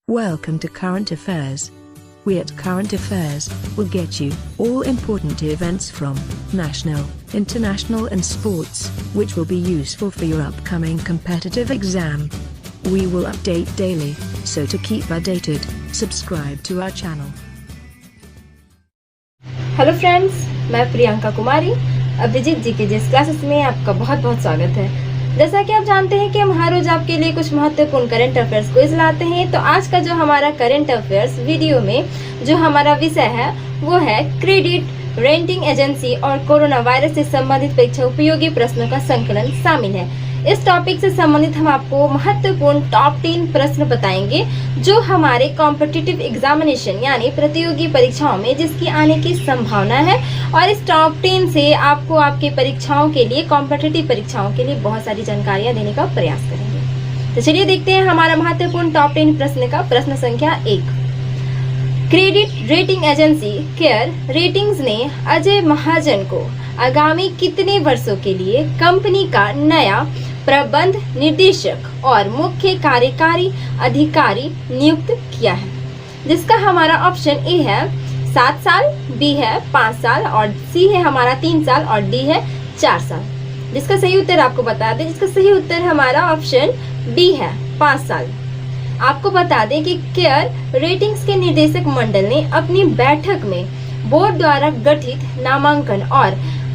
Welcome to Current Affairs. We at Current Affairs will get you all important events from national, international and sports, which will be useful for your upcoming competitive exam. We will update daily, so to keep updated, subscribe to our channel. Hello friends, मैं प्रियंका कुमारी अभिजीत जी के जिस classes में आपका बहुत बहुत स्वागत है। जैसा कि आप जानते हैं कि हम हर रोज आपके लिए कुछ महत्वपूर्ण करंट अफेयर्स क्विज लाते हैं। तो आज का जो हमारा करंट अफेयर्स वीडियो में जो हमारा विषय है वो है क्रेडिट रेटिंग एजेंसी और कोरोना वायरस से संबंधित परीक्षा उपयोगी प्रश्नों का संकलन शामिल है। इस टॉपिक से संबंधित हम आपको महत्वपूर्ण टॉप 3 प्रश्न बताएंगे जो हमारे कॉम्पिटिटिव एग्जामिनेशन यानी प्रतियोगी परीक्षाओं में जिसकी आने की संभावना है, और इस टॉप 10 से आपको आपके परीक्षाओं के लिए कॉम्पिटिटिव परीक्षाओं के लिए बहुत सारी जानकारियां देने का प्रयास करेंगे। तो चलिए देखते हैं हमारा महत्वपूर्ण टॉप 10 प्रश्न का प्रश्न संख्या 1। Credit rating agency care ratings ने अजय महाजन को आगामी कितने वर्षों के लिए कंपनी का नया प्रबंध निदेशक और मुख्य कार्यकारी अधिकारी नियुक्त किया है, जिसका हमारा ऑप्शन ए है 7 साल, बी है 5 साल और सी है हमारा 3 साल और डी है 4 साल। जिसका सही उत्तर आपको बता दें, जिसका सही उत्तर हमारा ऑप्शन बी है 5 साल। आपको बता दें कि केयर रेटिंग्स के निदेशक मंडल ने अपनी बैठक में बोर्ड द्वारा गठित नामांकन और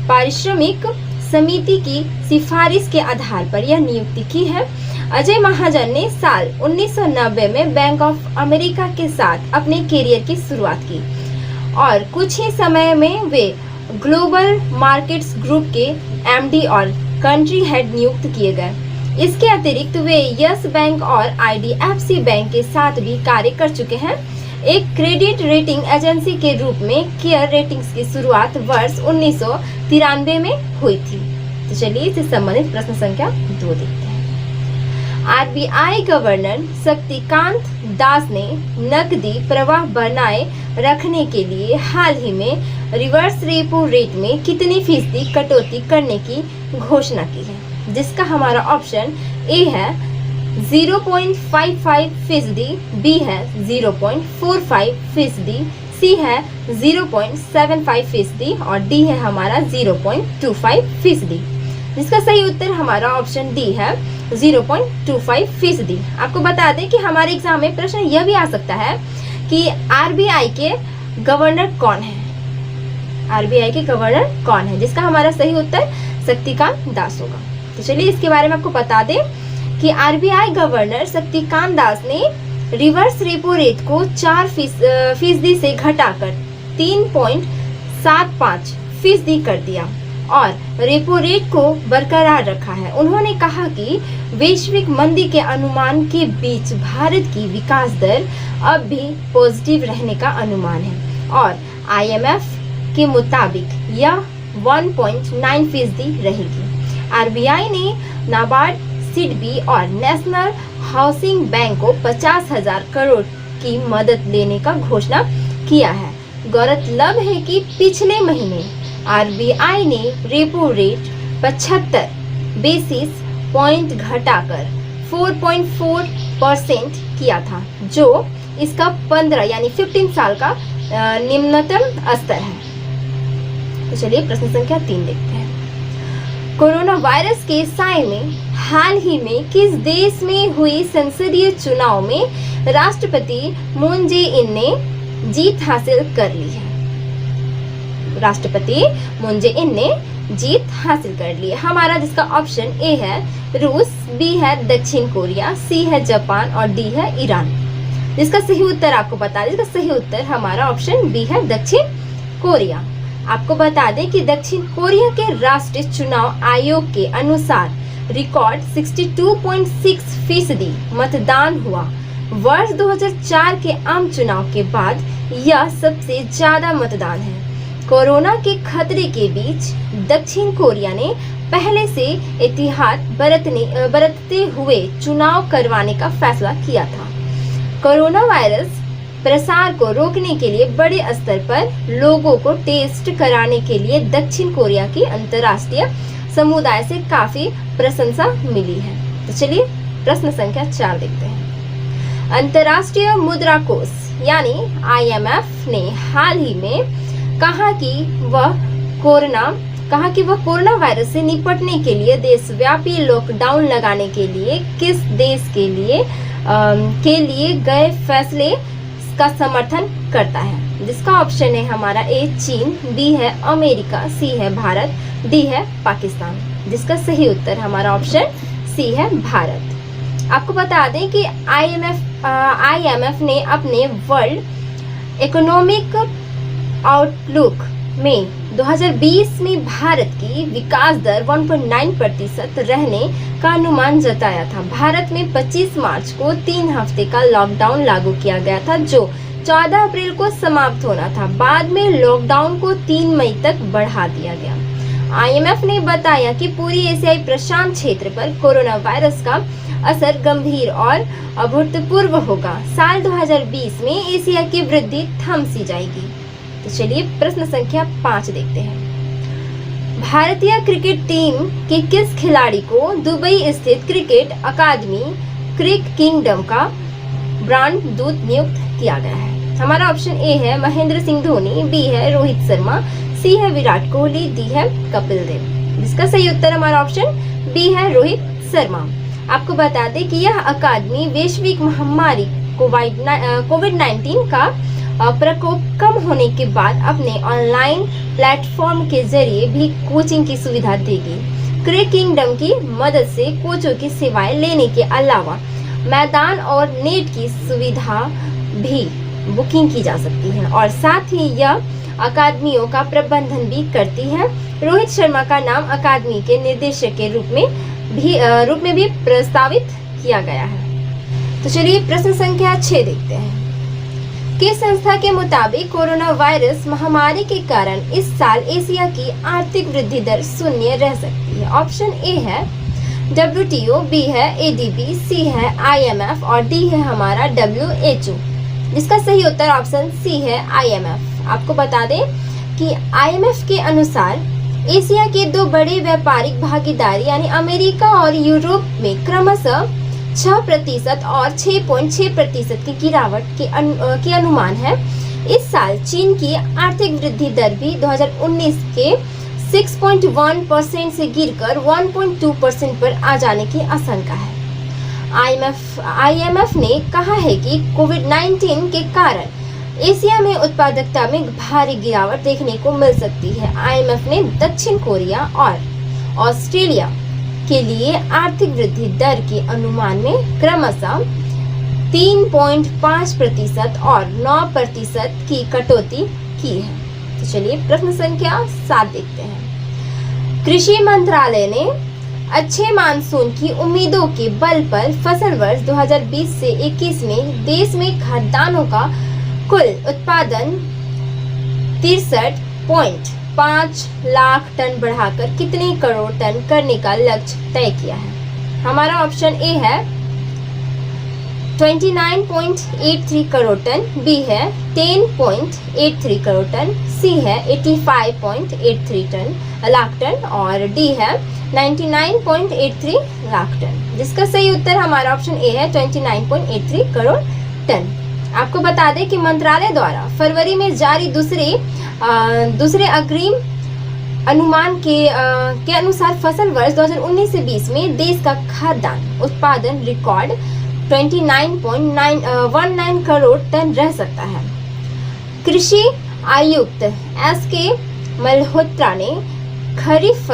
पारिश्रमिक समिति की सिफारिश के आधार पर यह नियुक्ति की है। अजय महाजन ने साल 1990 में बैंक ऑफ अमेरिका के साथ अपने करियर की शुरुआत की और कुछ ही समय में वे ग्लोबल मार्केट्स ग्रुप के एमडी और कंट्री हेड नियुक्त किए गए। इसके अतिरिक्त वे यस बैंक और आईडीएफसी बैंक के साथ भी कार्य कर चुके हैं। एक क्रेडिट रेटिंग एजेंसी के रूप में केयर रेटिंग्स की शुरुआत वर्ष 1993 में हुई थी। तो चलिए इससे संबंधित प्रश्न संख्या 2 देखते हैं। आरबीआई गवर्नर शक्तिकांत दास ने नकदी प्रवाह बनाए रखने के लिए हाल ही में रिवर्स रेपो रेट में कितनी फीसदी कटौती करने की घोषणा की है, जिसका हमारा ऑप्शन ए है 0.55%, बी है 0.45%, सी है 0.75% और डी है हमारा 0.25%। जिसका सही उत्तर हमारा ऑप्शन डी है 0.25%। आपको बता दें कि हमारे एग्जाम में प्रश्न यह भी आ सकता है कि आरबीआई के गवर्नर कौन है, आरबीआई के गवर्नर कौन है, जिसका हमारा सही उत्तर शक्तिकांत दास होगा। तो चलिए इसके बारे में आपको बता दें कि आरबीआई गवर्नर शक्तिकांत दास ने रिवर्स रेपो रेट को 4% से घटाकर 3.75% कर दिया और रेपो रेट को बरकरार रखा है। उन्होंने कहा कि वैश्विक मंदी के अनुमान के बीच भारत की विकास दर अब भी पॉजिटिव रहने का अनुमान है और आईएमएफ के मुताबिक यह 1.9% रहेगी। आरबीआई ने नाबार्ड, सिडबी और नेशनल हाउसिंग बैंक को 50,000 करोड़ की मदद लेने का घोषणा किया है। गौरतलब है कि पिछले महीने आरबीआई ने रेपो रेट 75 बेसिस पॉइंट घटाकर 4.4% किया था, जो इसका 15 यानी 15 साल का निम्नतम स्तर है। तो चलिए प्रश्न संख्या 3 देखते हैं। कोरोना वायरस के साए में हाल ही में किस देश में हुई संसदीय चुनाव में राष्ट्रपति मून जे इन ने जीत हासिल कर ली है? राष्ट्रपति मून जे इन ने जीत हासिल कर ली है। हमारा जिसका ऑप्शन ए है रूस, बी है दक्षिण कोरिया, सी है जापान और डी है ईरान। जिसका सही उत्तर आपको बता दें, जिसका सही उत्तर हमारा ऑप्शन बी है दक्षिण कोरिया। आपको बता दें कि दक्षिण कोरिया के राष्ट्रीय चुनाव आयोग के अनुसार रिकॉर्ड 62.6% मतदान हुआ। वर्ष 2004 के आम चुनाव के बाद यह सबसे ज्यादा मतदान है। कोरोना के खतरे के बीच दक्षिण कोरिया ने पहले से एहतियात बरतते हुए चुनाव करवाने का फैसला किया था। कोरोना वायरस प्रसार को रोकने के लिए बड़े स्तर पर लोगों को टेस्ट कराने के लिए दक्षिण कोरिया की अंतर्राष्ट्रीय समुदाय से काफी प्रशंसा मिली है। तो चलिए प्रश्न संख्या 4 देखते हैं। अंतर्राष्ट्रीय मुद्रा कोष यानी IMF ने हाल ही में कहा कि वह कोरोना वायरस से निपटने के लिए देशव्यापी लॉकडाउन लगाने के लिए किस देश के लिए गए फैसले का समर्थन करता है, जिसका ऑप्शन है हमारा ए चीन, बी है अमेरिका, सी है भारत, डी है पाकिस्तान। जिसका सही उत्तर हमारा ऑप्शन सी है भारत। आपको बता दें कि IMF ने अपने वर्ल्ड इकोनॉमिक आउटलुक में 2020 में भारत की विकास दर 1.9% रहने का अनुमान जताया था। भारत में 25 मार्च को 3 हफ्ते का लॉकडाउन लागू किया गया था, जो 14 अप्रैल को समाप्त होना था। बाद में लॉकडाउन को 3 मई तक बढ़ा दिया गया। IMF ने बताया कि पूरी एशियाई प्रशांत क्षेत्र पर कोरोना वायरस का असर गंभीर और अभूतपूर्व होगा। साल 2020 में एशिया की वृद्धि थम सी जाएगी। तो चलिए प्रश्न संख्या 5 देखते हैं। भारतीय क्रिकेट टीम के किस खिलाड़ी को दुबई स्थित क्रिकेट अकादमी क्रिक किंगडम का ब्रांड दूत नियुक्त किया गया है? हमारा ऑप्शन ए है महेंद्र सिंह धोनी, बी है रोहित शर्मा, सी है विराट कोहली, डी है कपिल देव। जिसका सही उत्तर हमारा ऑप्शन बी है रोहित शर्मा। आपको बता दें कि यह अकादमी वैश्विक महामारी कोविड-19 का प्रकोप कम होने के बाद अपने ऑनलाइन प्लेटफॉर्म के जरिए भी कोचिंग की सुविधा देगी। क्रिक किंगडम की मदद से कोचों की सेवाएं लेने के अलावा मैदान और नेट की सुविधा भी बुकिंग की जा सकती है और साथ ही यह अकादमियों का प्रबंधन भी करती है। रोहित शर्मा का नाम अकादमी के निर्देशक के रूप में भी प्रस्तावित किया गया है। तो चलिए प्रश्न संख्या 6 देखते हैं। किस संस्था के मुताबिक कोरोना वायरस महामारी के कारण इस साल एशिया की आर्थिक वृद्धि दर शून्य रह सकती है? ऑप्शन ए है WTO, बी है ADB, सी है IMF और डी है हमारा WHO। जिसका सही उत्तर ऑप्शन सी है IMF। आपको बता दें कि IMF के अनुसार एशिया के 2 बड़े व्यापारिक भागीदार यानी अमेरिका और यूरोप में क्रमशः 6% और 6.6% की गिरावट के अनुमान है। इस साल चीन की आर्थिक वृद्धि दर भी 2019 के 6.1% से गिरकर 1.2% पर आ जाने की आशंका है। IMF ने कहा है कि कोविड-19 के कारण एशिया में उत्पादकता में भारी गिरावट देखने को मिल सकती है। IMF ने दक्षिण कोरिया और ऑस्ट्रेलिया के लिए आर्थिक वृद्धि दर के अनुमान में क्रमशः 3.5% और 9% की कटौती की है। तो चलिए प्रश्न संख्या 7 देखते हैं। कृषि मंत्रालय ने अच्छे मानसून की उम्मीदों के बल पर फसल वर्ष 2020 से 21 में देश में खाद्यान्नों का कुल उत्पादन 63.5 लाख टन बढ़ाकर कितने करोड़ टन करने का लक्ष्य तय किया है? हमारा ऑप्शन ए है 29.83 करोड़ टन, बी है 10.83 करोड़ टन, सी है 85.83 लाख टन और डी है 99.83 लाख टन। जिसका सही उत्तर हमारा ऑप्शन ए है 29.83 करोड़ टन। आपको बता दें कि मंत्रालय द्वारा फरवरी में जारी दूसरे अग्रिम अनुमान के अनुसार फसल वर्ष 2019 से 20 में देश का खाद्यान्न उत्पादन रिकॉर्ड 29.19 करोड़ टन रह सकता है। कृषि आयुक्त SK मल्होत्रा ने खरीफ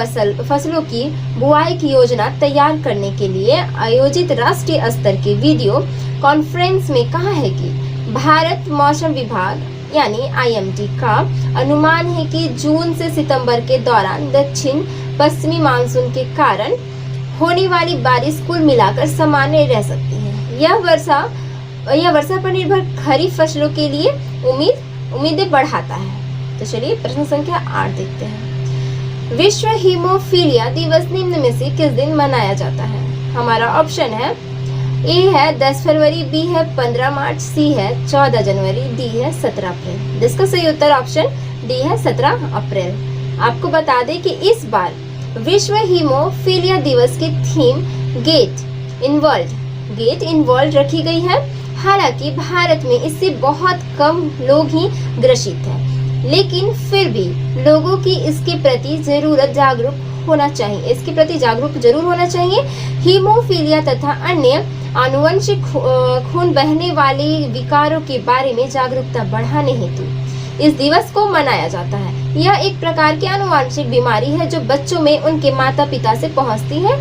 फसलों की बुआई की योजना तैयार करने के लिए आयोजित राष्ट्रीय स्तर के वीडियो कॉन्फ्रेंस में कहा है कि भारत मौसम विभाग यानी IMD का अनुमान है कि जून से सितंबर के दौरान दक्षिण पश्चिमी मानसून के कारण होने वाली बारिश कुल मिलाकर सामान्य रह सकती है। यह वर्षा पर निर्भर खरीफ फसलों के लिए उम्मीदें बढ़ाता है। तो चलिए प्रश्न संख्या 8 देखते हैं। विश्व हीमोफीलिया दिवस निम्न में से किस दिन मनाया जाता है? हमारा ऑप्शन है ए है 10 फरवरी, बी है 15 मार्च, सी है 14 जनवरी, डी है 17 अप्रैल। जिसका सही उत्तर ऑप्शन डी है 17 अप्रैल। आपको बता दें कि इस बार विश्व हीमोफीलिया दिवस की थीम गेट इन्वॉल्व रखी गई है। हालांकि भारत में इससे बहुत कम लोग ही ग्रसित हैं, लेकिन फिर भी लोगों की इसके प्रति जागरूक जरूर होना चाहिए। हीमोफीलिया तथा अन्य आनुवंशिक खून बहने वाले विकारों के बारे में जागरूकता बढ़ाने हेतु इस दिवस को मनाया जाता है। यह एक प्रकार की आनुवंशिक बीमारी है जो बच्चों में उनके माता पिता से पहुंचती है।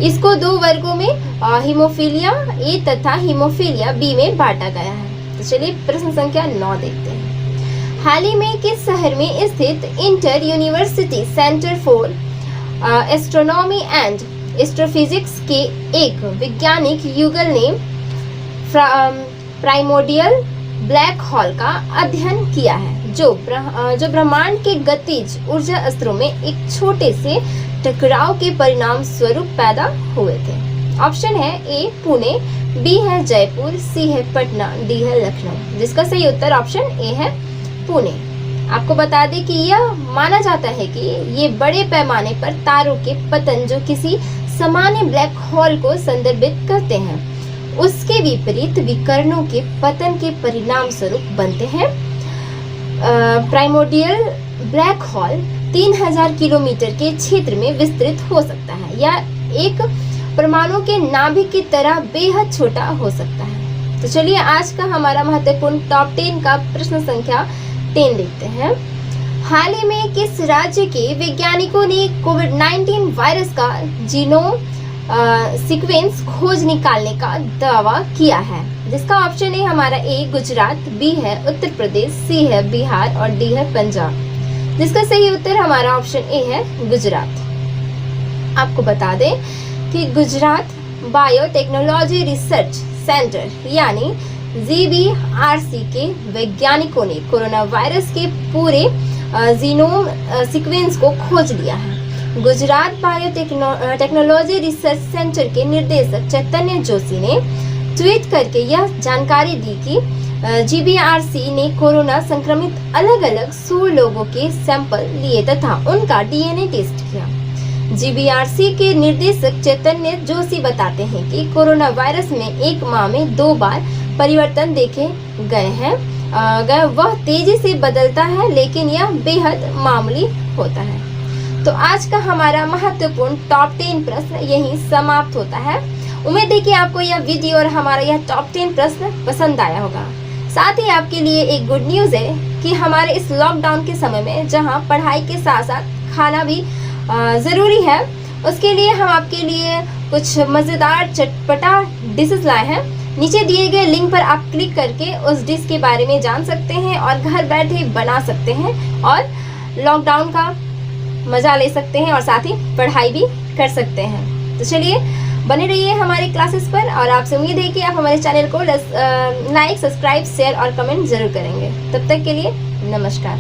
इसको 2 वर्गों में हीमोफीलिया ए तथा हीमोफीलिया बी में बांटा गया है। तो चलिए प्रश्न संख्या 9 देखते हैं। हाल ही में किस शहर में स्थित inter university centre for astronomy and astrophysics के एक वैज्ञानिक युगल ने प्राइमोर्डियल ब्लैक होल का अध्ययन किया है, जो ब्रह्मांड के गतिज ऊर्जा स्तरों में एक छोटे से टकराव के परिणाम स्वरूप पैदा हुए थे। ऑप्शन है ए पुणे, बी है जयपुर, सी है पटना, डी है लखनऊ। जिसका सही उत्तर ऑप्शन ए है पुणे। आपको बता दें कि यह माना जाता है कि ये बड़े पैमाने पर तारों के पतन जो किसी सामान्य ब्लैक होल को संदर्भित करते हैं, उसके विपरीत विकर्णों के पतन के परिणाम स्वरूप बनते हैं। प्राइमोर्डियल ब्लैक होल 3000 किलोमीटर के क्षेत्र में विस्तृत हो सकता है या एक परमाणु के नाभिक की तरह बेहद छोटा हो सकता है। तो चलिए आज का हमारा महत्वपूर्ण टॉप 10 का प्रश्न संख्या 10 देखते हैं। हाल ही में किस राज्य के वैज्ञानिकों ने कोविड-19 वायरस का जीनोम सीक्वेंस खोज निकालने का दावा किया है? जिसका ऑप्शन है हमारा ए गुजरात, बी है उत्तर प्रदेश, सी है बिहार और डी है पंजाब। जिसका सही उत्तर हमारा ऑप्शन ए है गुजरात। आपको बता दें कि गुजरात बायोटेक्नोलॉजी रिसर्च सेंटर यानी GBRC के वैज्ञानिकों ने कोरोना वायरस के पूरे जीनोम सीक्वेंस को खोज लिया है। गुजरात बायोटेक्नोलॉजी रिसर्च सेंटर के निदेशक चैतन्य जोशी ने ट्वीट करके यह जानकारी दी कि GBRC ने कोरोना संक्रमित अलग अलग 100 लोगों के सैंपल लिए तथा उनका DNA टेस्ट किया। GBRC के निदेशक चैतन्य जोशी बताते हैं कि कोरोना वायरस में एक माह में 2 बार परिवर्तन देखे गए हैं। वह तेजी से बदलता है, लेकिन यह बेहद मामूली होता है। तो आज का हमारा महत्वपूर्ण टॉप 10 प्रश्न यहीं समाप्त होता है। उम्मीद है कि आपको यह वीडियो और हमारा यह टॉप 10 प्रश्न पसंद आया होगा। साथ ही आपके लिए एक गुड न्यूज़ है कि हमारे इस लॉकडाउन के समय में जहां पढ़ाई के साथ साथ खाना भी ज़रूरी है, उसके लिए हम आपके लिए कुछ मज़ेदार चटपटा डिशेस लाए हैं। नीचे दिए गए लिंक पर आप क्लिक करके उस डिश के बारे में जान सकते हैं और घर बैठे बना सकते हैं और लॉकडाउन का मज़ा ले सकते हैं और साथ ही पढ़ाई भी कर सकते हैं। तो चलिए बने रहिए हमारे क्लासेस पर और आपसे उम्मीद है कि आप हमारे चैनल को लाइक, सब्सक्राइब, शेयर और कमेंट जरूर करेंगे। तब तक के लिए नमस्कार।